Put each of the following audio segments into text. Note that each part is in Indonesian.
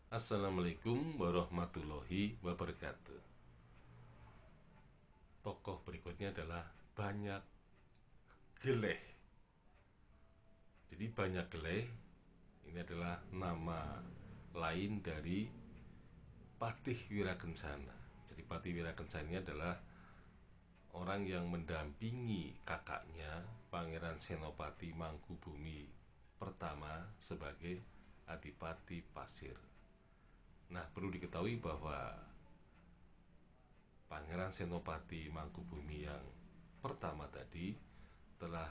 Assalamualaikum warahmatullahi wabarakatuh. Tokoh berikutnya adalah Banyak Geleh. Jadi Banyak Geleh ini adalah nama lain dari Patih Wirakencana. Jadi Patih Wirakencana ini adalah orang yang mendampingi kakaknya Pangeran Senopati Mangkubumi pertama sebagai Adipati Pasir. Nah, perlu diketahui bahwa Pangeran Senopati Mangkubumi yang pertama tadi telah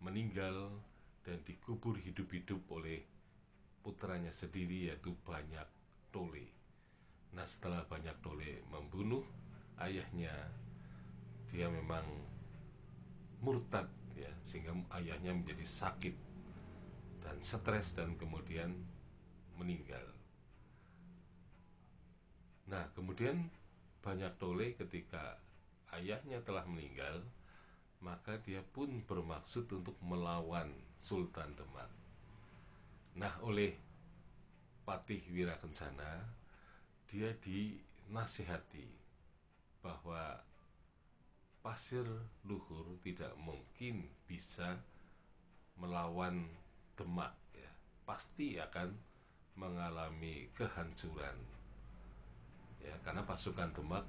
meninggal dan dikubur hidup-hidup oleh putranya sendiri, yaitu Banyak Tole. Nah, setelah Banyak Tole membunuh ayahnya, dia memang murtad ya, sehingga ayahnya menjadi sakit dan stres dan kemudian meninggal. Nah, kemudian Banyak Tole ketika ayahnya telah meninggal, maka dia pun bermaksud untuk melawan Sultan Demak. Nah, oleh Patih Wirakencana, dia dinasihati bahwa Pasir Luhur tidak mungkin bisa melawan Demak ya. Pasti akan mengalami kehancuran ya, karena pasukan Demak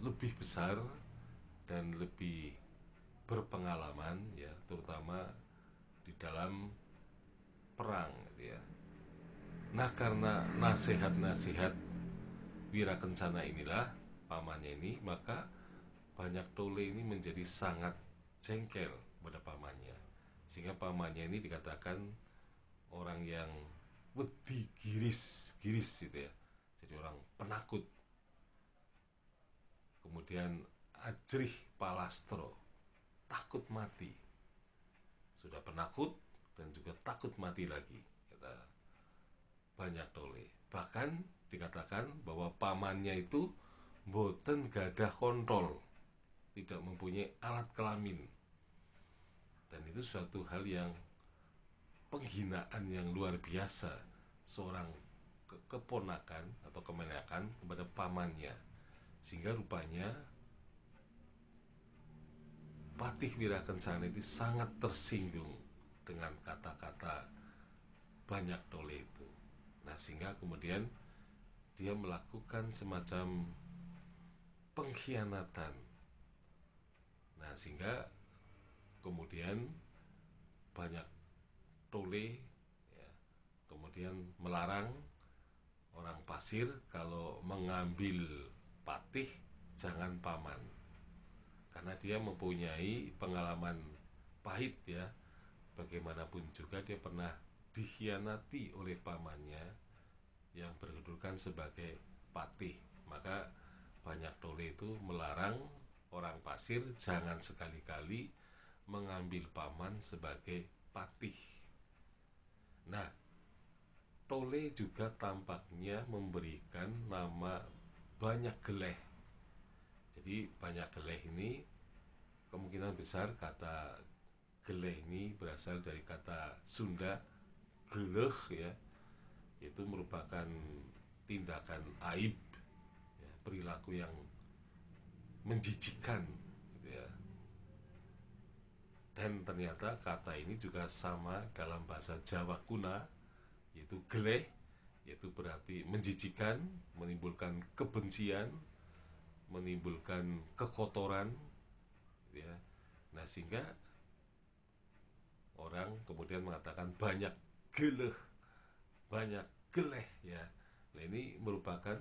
lebih besar dan lebih berpengalaman ya, terutama di dalam perang gitu ya. Nah, karena nasihat-nasihat Wirakencana inilah, pamannya ini, maka Banyak Tole ini menjadi sangat jengkel pada pamannya, sehingga pamannya ini dikatakan orang yang wedi giris gitu ya, jadi orang penakut. Kemudian ajrih palastro, takut mati. Sudah penakut dan juga takut mati lagi, kata Banyak Tole. Bahkan dikatakan bahwa pamannya itu boten gadah kontrol, tidak mempunyai alat kelamin. Dan itu suatu hal yang penghinaan yang luar biasa seorang keponakan atau kemenakan kepada pamannya, sehingga rupanya Patih Wirakencana itu sangat tersinggung dengan kata-kata Banyak Tole itu. Nah, sehingga kemudian dia melakukan semacam pengkhianatan. Nah, sehingga kemudian Banyak Tole ya, kemudian melarang orang Pasir kalau mengambil patih jangan paman, karena dia mempunyai pengalaman pahit ya. Bagaimanapun juga dia pernah dikhianati oleh pamannya yang berkedudukan sebagai patih. Maka Banyak Tole itu melarang orang Pasir jangan sekali-kali mengambil paman sebagai patih. Nah, Tole juga tampaknya memberikan nama Banyak Geleh. Jadi Banyak Geleh ini kemungkinan besar kata geleh ini berasal dari kata Sunda geleh ya, itu merupakan tindakan aib ya, perilaku yang menjijikkan gitu ya. Dan ternyata kata ini juga sama dalam bahasa Jawa kuna, yaitu geleh, yaitu berarti menjijikkan, menimbulkan kebencian, menimbulkan kekotoran ya. Nah, sehingga orang kemudian mengatakan banyak geleh, banyak geleh ya. Nah, ini merupakan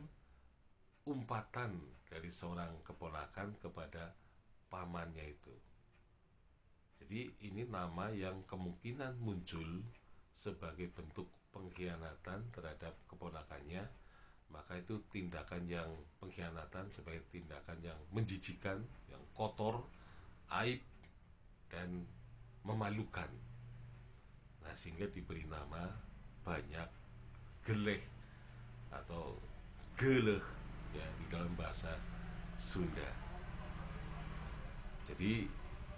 umpatan dari seorang keponakan kepada pamannya itu. Jadi ini nama yang kemungkinan muncul sebagai bentuk pengkhianatan terhadap keponakannya. Maka itu tindakan yang pengkhianatan sebagai tindakan yang menjijikan, yang kotor, aib, dan memalukan. Nah, sehingga diberi nama Banyak Geleh atau geleh ya di dalam bahasa Sunda. Jadi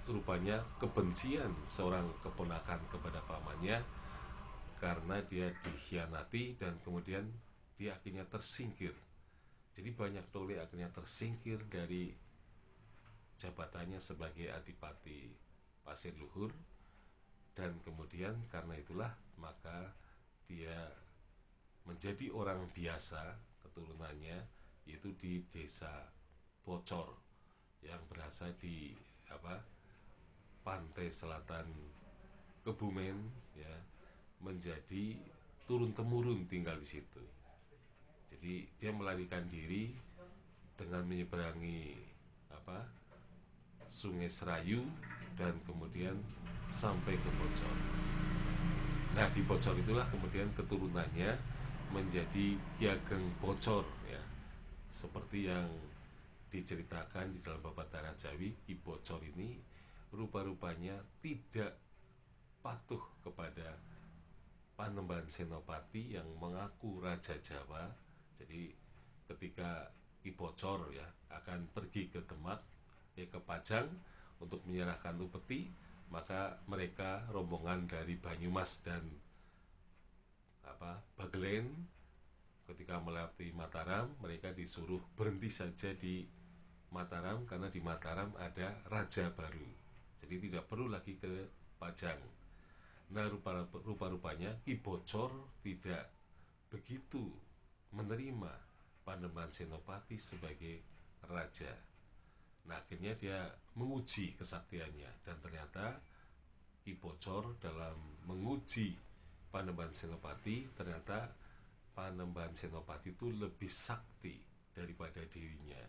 rupanya kebencian seorang keponakan kepada pamannya karena dia dikhianati dan kemudian dia akhirnya tersingkir. Jadi banyak Tole akhirnya tersingkir dari jabatannya sebagai Adipati Pasir Luhur, dan kemudian karena itulah maka dia menjadi orang biasa keturunannya, yaitu di desa Bocor yang berasal di pantai selatan Kebumen, ya, menjadi turun temurun tinggal di situ. Jadi dia melarikan diri dengan menyeberangi Sungai Serayu dan kemudian sampai ke Bocor. Nah, di Bocor itulah kemudian keturunannya menjadi Ki Ageng Bocor, ya. Seperti yang diceritakan di dalam Babatara Jawi, Ki Bocor ini rupa-rupanya tidak patuh kepada Panembahan Senopati yang mengaku Raja Jawa. Jadi ketika Ki Bocor, ya, akan pergi ke Demak, ke Pajang untuk menyerahkan upeti, maka mereka rombongan dari Banyumas dan Bagelen ketika melewati Mataram, mereka disuruh berhenti saja di Mataram karena di Mataram ada raja baru. Jadi tidak perlu lagi ke Pajang. Nah, rupa-rupanya Ki Bocor tidak begitu menerima Panembahan Senopati sebagai raja. Nah, akhirnya dia menguji kesaktiannya, dan ternyata Ki Bocor dalam menguji Panembahan Senopati, ternyata Panembahan Senopati itu lebih sakti daripada dirinya.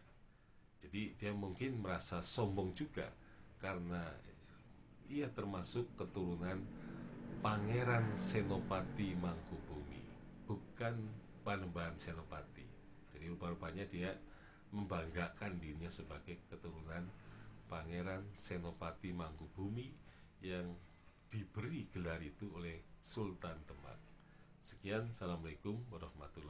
Jadi dia mungkin merasa sombong juga karena ia termasuk keturunan Pangeran Senopati Mangkubumi, bukan Panembahan Senopati. Jadi rupa-rupanya dia membanggakan dirinya sebagai keturunan Pangeran Senopati Mangkubumi yang diberi gelar itu oleh Sultan Demak. Sekian, assalamualaikum warahmatullahi wabarakatuh.